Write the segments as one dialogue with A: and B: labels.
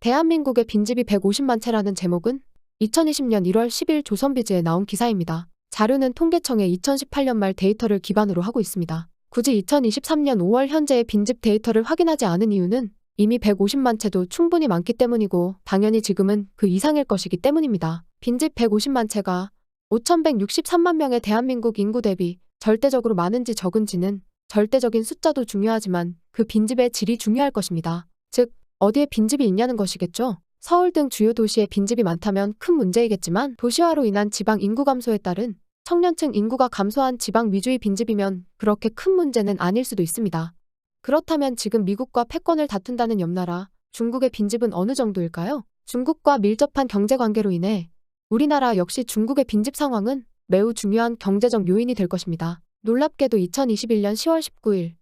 A: 대한민국의 빈집이 150만 채라는 제목은 2020년 1월 10일 조선비즈에 나온 기사입니다. 자료는 통계청의 2018년 말 데이터를 기반으로 하고 있습니다. 굳이 2023년 5월 현재의 빈집 데이터를 확인하지 않은 이유는 이미 150만 채도 충분히 많기 때문이고 당연히 지금은 그 이상일 것이기 때문입니다. 빈집 150만 채가 5,163만 명의 대한민국 인구 대비 절대적으로 많은지 적은지는 절대적인 숫자도 중요하지만 그 빈집의 질이 중요할 것입니다. 즉, 어디에 빈집이 있냐는 것이겠죠. 서울 등 주요 도시에 빈집이 많다면 큰 문제이겠지만 도시화로 인한 지방 인구 감소에 따른 청년층 인구가 감소한 지방 위주의 빈집이면 그렇게 큰 문제는 아닐 수도 있습니다. 그렇다면 지금 미국과 패권을 다툰다는 옆나라 중국의 빈집은 어느 정도일까요? 중국과 밀접한 경제관계로 인해 우리나라 역시 중국의 빈집 상황은 매우 중요한 경제적 요인이 될 것입니다. 놀랍게도 2021년 10월 19일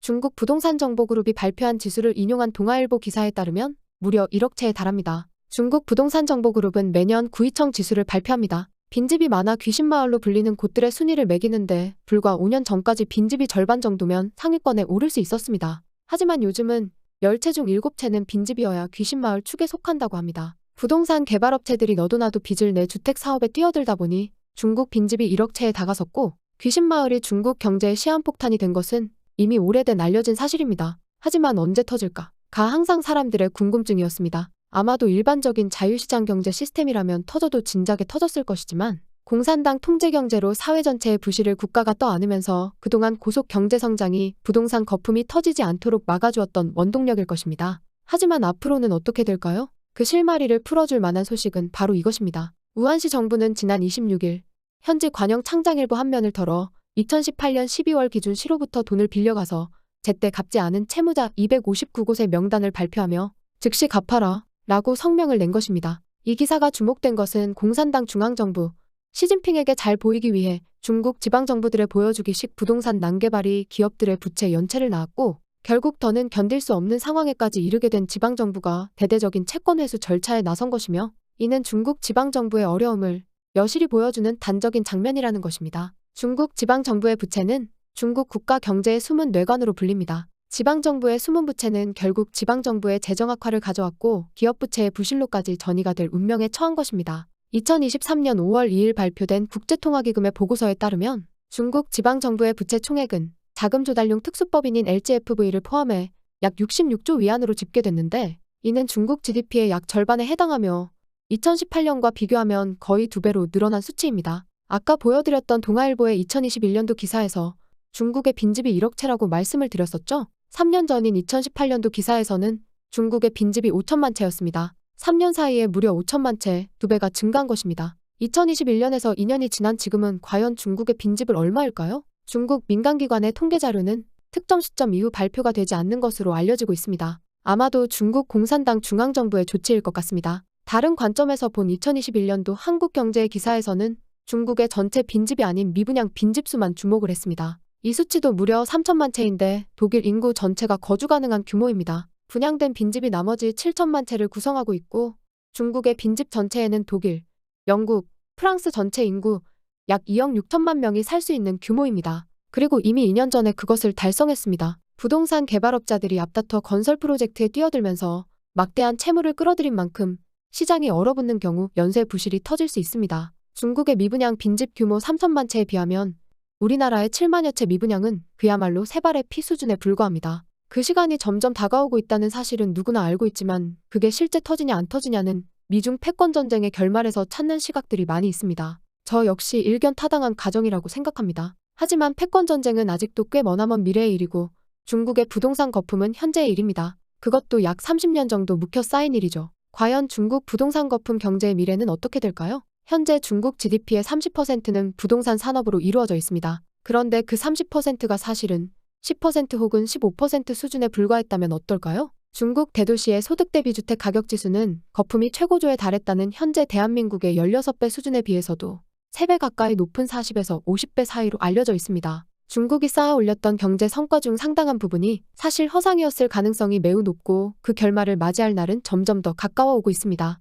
A: 중국 부동산 정보그룹이 발표한 지수를 인용한 동아일보 기사에 따르면 무려 1억 채에 달합니다. 중국 부동산 정보그룹은 매년 구이청 지수를 발표합니다. 빈집이 많아 귀신마을로 불리는 곳들의 순위를 매기는데 불과 5년 전까지 빈집이 절반 정도면 상위권에 오를 수 있었습니다. 하지만 요즘은 10채 중 7채는 빈집이어야 귀신마을 축에 속한다고 합니다. 부동산 개발업체들이 너도나도 빚을 내 주택 사업에 뛰어들다 보니 중국 빈집이 1억 채에 다가섰고 귀신마을이 중국 경제의 시한폭탄이 된 것은 이미 오래된 알려진 사실입니다. 하지만 언제 터질까? 가 항상 사람들의 궁금증이었습니다. 아마도 일반적인 자유시장 경제 시스템이라면 터져도 진작에 터졌을 것이지만 공산당 통제경제로 사회 전체의 부실을 국가가 떠안으면서 그동안 고속 경제성장이 부동산 거품이 터지지 않도록 막아주었던 원동력일 것입니다. 하지만 앞으로는 어떻게 될까요? 그 실마리를 풀어줄 만한 소식은 바로 이것입니다. 우한시 정부는 지난 26일 현지 관영 창장일보 한 면을 털어 2018년 12월 기준 시로부터 돈을 빌려가서 제때 갚지 않은 채무자 259곳의 명단을 발표하며 즉시 갚아라 라고 성명을 낸 것입니다. 이 기사가 주목된 것은 공산당 중앙정부 시진핑에게 잘 보이기 위해 중국 지방정부들에 보여주기식 부동산 난개발이 기업들의 부채 연체를 낳았고 결국 더는 견딜 수 없는 상황에까지 이르게 된 지방정부가 대대적인 채권회수 절차에 나선 것이며 이는 중국 지방정부의 어려움을 여실히 보여주는 단적인 장면이라는 것입니다. 중국 지방정부의 부채는 중국 국가 경제의 숨은 뇌관으로 불립니다. 지방정부의 숨은 부채는 결국 지방정부의 재정 악화를 가져왔고 기업 부채의 부실로까지 전이가 될 운명에 처한 것입니다. 2023년 5월 2일 발표된 국제통화기금의 보고서에 따르면 중국 지방정부의 부채 총액은 자금 조달용 특수법인인 LGFV를 포함해 약 66조 위안으로 집계됐는데 이는 중국 GDP의 약 절반에 해당하며 2018년과 비교하면 거의 2배로 늘어난 수치입니다. 아까 보여드렸던 동아일보의 2021년도 기사에서 중국의 빈집이 1억 채라고 말씀을 드렸었죠? 3년 전인 2018년도 기사에서는 중국의 빈집이 5천만 채였습니다. 3년 사이에 무려 5천만 채, 2배가 증가한 것입니다. 2021년에서 2년이 지난 지금은 과연 중국의 빈집은 얼마일까요? 중국 민간기관의 통계 자료는 특정 시점 이후 발표가 되지 않는 것으로 알려지고 있습니다. 아마도 중국 공산당 중앙정부의 조치일 것 같습니다. 다른 관점에서 본 2021년도 한국경제의 기사에서는 중국의 전체 빈집이 아닌 미분양 빈집 수만 주목을 했습니다. 이 수치도 무려 3천만 채인데 독일 인구 전체가 거주 가능한 규모입니다. 분양된 빈집이 나머지 7천만 채를 구성하고 있고 중국의 빈집 전체에는 독일, 영국, 프랑스 전체 인구 약 2억 6천만 명이 살 수 있는 규모입니다. 그리고 이미 2년 전에 그것을 달성했습니다. 부동산 개발업자들이 앞다퉈 건설 프로젝트에 뛰어들면서 막대한 채무를 끌어들인 만큼 시장이 얼어붙는 경우 연쇄 부실이 터질 수 있습니다. 중국의 미분양 빈집 규모 3천만 채에 비하면 우리나라의 7만여 채 미분양은 그야말로 세 발의 피 수준에 불과합니다. 그 시간이 점점 다가오고 있다는 사실은 누구나 알고 있지만 그게 실제 터지냐 안 터지냐는 미중 패권 전쟁의 결말에서 찾는 시각들이 많이 있습니다. 저 역시 일견타당한 가정이라고 생각합니다. 하지만 패권 전쟁은 아직도 꽤 머나먼 미래의 일이고 중국의 부동산 거품은 현재의 일입니다. 그것도 약 30년 정도 묵혀 쌓인 일이죠. 과연 중국 부동산 거품 경제의 미래는 어떻게 될까요? 현재 중국 GDP의 30%는 부동산 산업으로 이루어져 있습니다. 그런데 그 30%가 사실은 10% 혹은 15% 수준에 불과했다면 어떨까요? 중국 대도시의 소득 대비 주택 가격 지수는 거품이 최고조에 달했다는 현재 대한민국의 16배 수준에 비해서도 3배 가까이 높은 40에서 50배 사이로 알려져 있습니다. 중국이 쌓아 올렸던 경제 성과 중 상당한 부분이 사실 허상이었을 가능성이 매우 높고 그 결말을 맞이할 날은 점점 더 가까워 오고 있습니다.